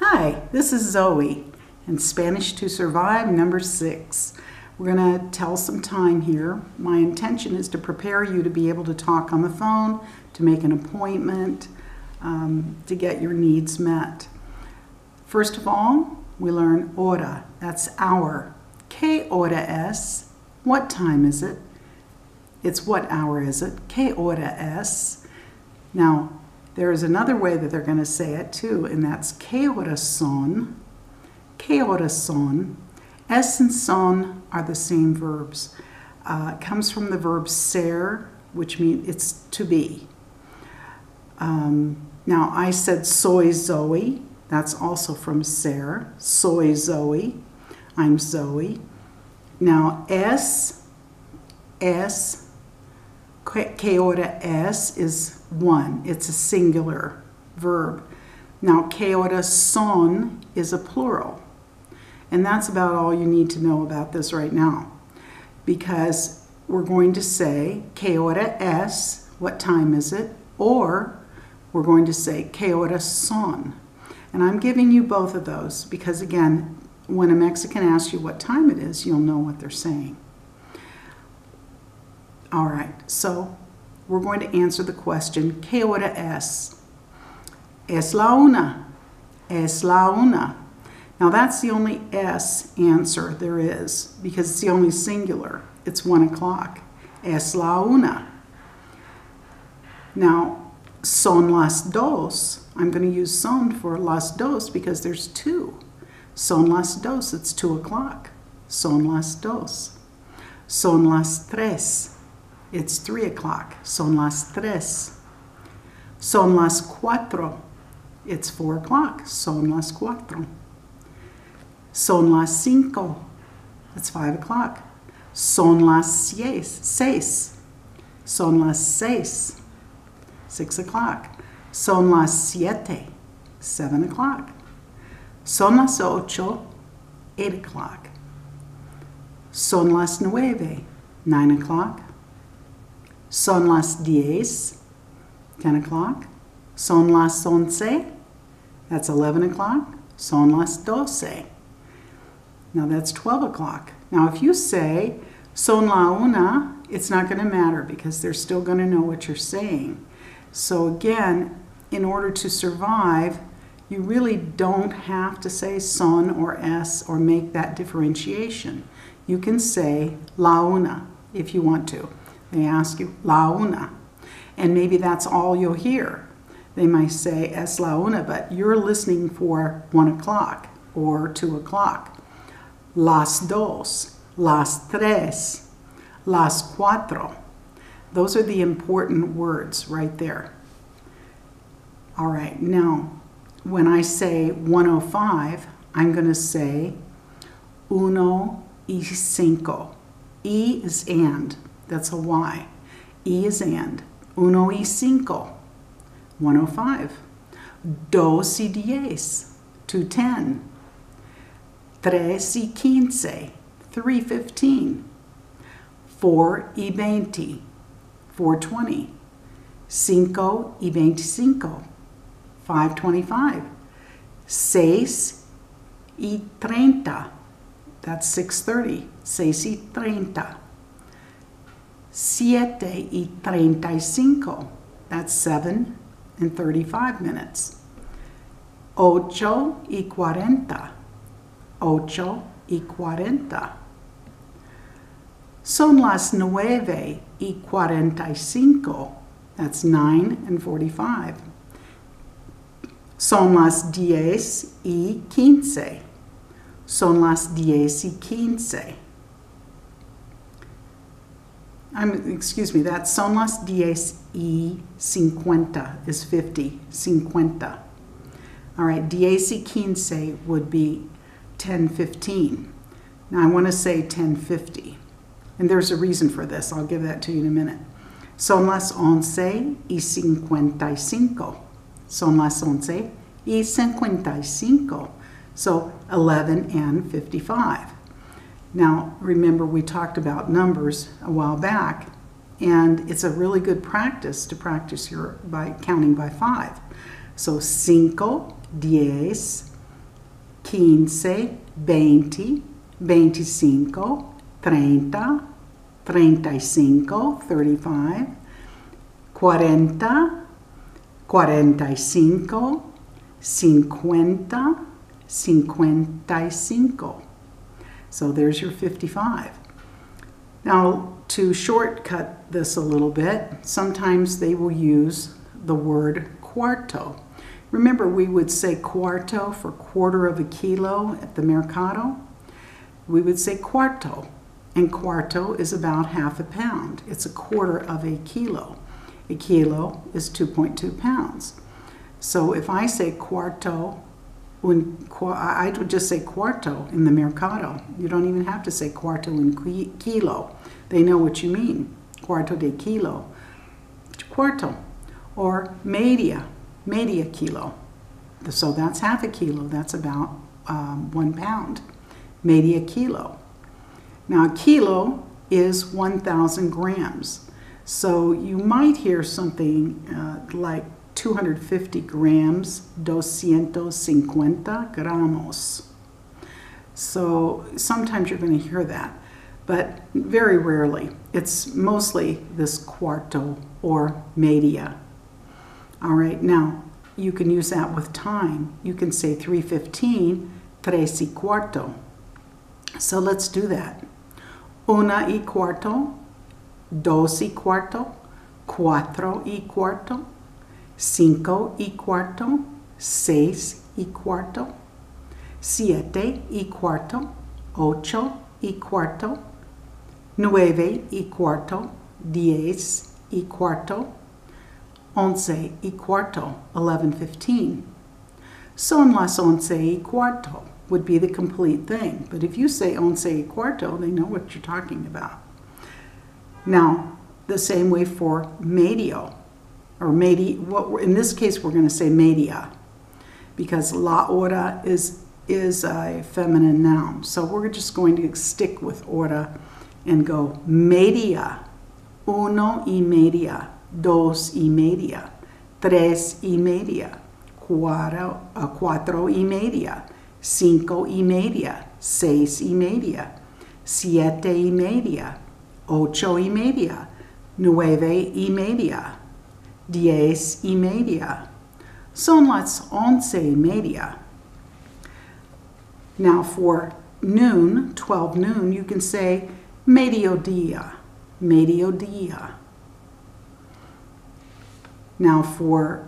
Hi, this is Zoe in Spanish to Survive number 6. We're going to tell some time here. My intention is to prepare you to be able to talk on the phone, to make an appointment, to get your needs met. First of all, we learn hora, that's hour. ¿Qué hora es? What time is it? It's what hour is it? ¿Qué hora es? Now, there is another way that they're going to say it too, and that's ¿Qué horas son? ¿Qué horas son? Es and son are the same verbs. It comes from the verb ser, which means it's to be. Now, I said soy Zoe. That's also from ser. Soy Zoe. I'm Zoe. Now, ¿qué hora es is one. It's a singular verb. Now, ¿qué horas son is a plural. And that's about all you need to know about this right now. Because we're going to say, ¿qué hora es? What time is it? Or we're going to say, ¿qué horas son? And I'm giving you both of those because, again, when a Mexican asks you what time it is, you'll know what they're saying. All right, so we're going to answer the question, ¿qué hora es? Es la una. Es la una. Now that's the only S answer there is because it's the only singular. It's 1 o'clock. Es la una. Now, son las dos. I'm going to use son for las dos because there's two. Son las dos, it's 2 o'clock. Son las dos. Son las tres. It's 3 o'clock. Son las tres. Son las cuatro. It's 4 o'clock. Son las cuatro. Son las cinco. It's 5 o'clock. Son las seis. Son las seis. 6 o'clock. Son las siete. 7 o'clock. Son las ocho. 8 o'clock. Son las nueve. 9 o'clock. Son las 10, 10 o'clock. Son las 11, that's 11 o'clock. Son las 12. Now that's 12 o'clock. Now if you say son la una, it's not going to matter because they're still going to know what you're saying. So again, in order to survive, you really don't have to say son or es or make that differentiation. You can say la una if you want to. They ask you, la una. And maybe that's all you'll hear. They might say, es la una, but you're listening for 1 o'clock or 2 o'clock. Las dos, las tres, las cuatro. Those are the important words right there. All right, now, when I say 1:05, I'm going to say uno y cinco. E is and. That's a Y. E is and. Uno y cinco. 1:05. Dos y 10. 2:10. Tres y 15. 3:15. 4 y 20. 4:20. Cinco y 25. 5:25. Seis y 30. That's 6:30. Seis y 30. 7 y 35. That's 7 and 35 minutes. 8 y 40. 8 y 40. Son las 9 y 45. That's 9 and 45. Son las 10 y 15. Son las 10 y 15. Excuse me, that's son las 10 y 50 is 50, 50. All right, 10 y 15 would be 10:15. Now I want to say 10:50, and there's a reason for this. I'll give that to you in a minute. Son las 11 y 55. Son las 11 y 55. So 11 and 55. Now, remember we talked about numbers a while back, and it's a really good practice to practice by counting by 5. So 5, 10, 15, 20, 25, 30, 35, 35, 40, 45, 50, 55. So there's your 55. Now, to shortcut this a little bit, sometimes they will use the word cuarto. Remember, we would say cuarto for quarter of a kilo at the mercado. We would say cuarto, and cuarto is about half a pound. It's a quarter of a kilo. A kilo is 2.2 pounds. So if I say cuarto, I would just say cuarto in the mercado. You don't even have to say cuarto in kilo. They know what you mean. Cuarto de kilo. Cuarto. Or media kilo. So that's half a kilo. That's about 1 pound. Media kilo. Now a kilo is 1,000 grams. So you might hear something like 250 grams, 250 gramos. So sometimes you're going to hear that, but very rarely. It's mostly this cuarto or media. All right, now you can use that with time. You can say 3:15, 3:15. So let's do that. 1:15, 2:15, 4:15, 5:15, 6:15, 7:15, 8:15, 9:15, 10:15, 11:15, 11:15. Son las 11:15 would be the complete thing. But if you say 11:15, they know what you're talking about. Now, the same way for medio, or in this case we're going to say media, because la hora is a feminine noun. So we're just going to stick with hora and go media, 1:30, 2:30, 3:30, 4:30, 5:30, 6:30, 7:30, 8:30, 9:30, 10:30. Son las 11:30. Now for noon, 12 noon, you can say mediodía, mediodía. Now for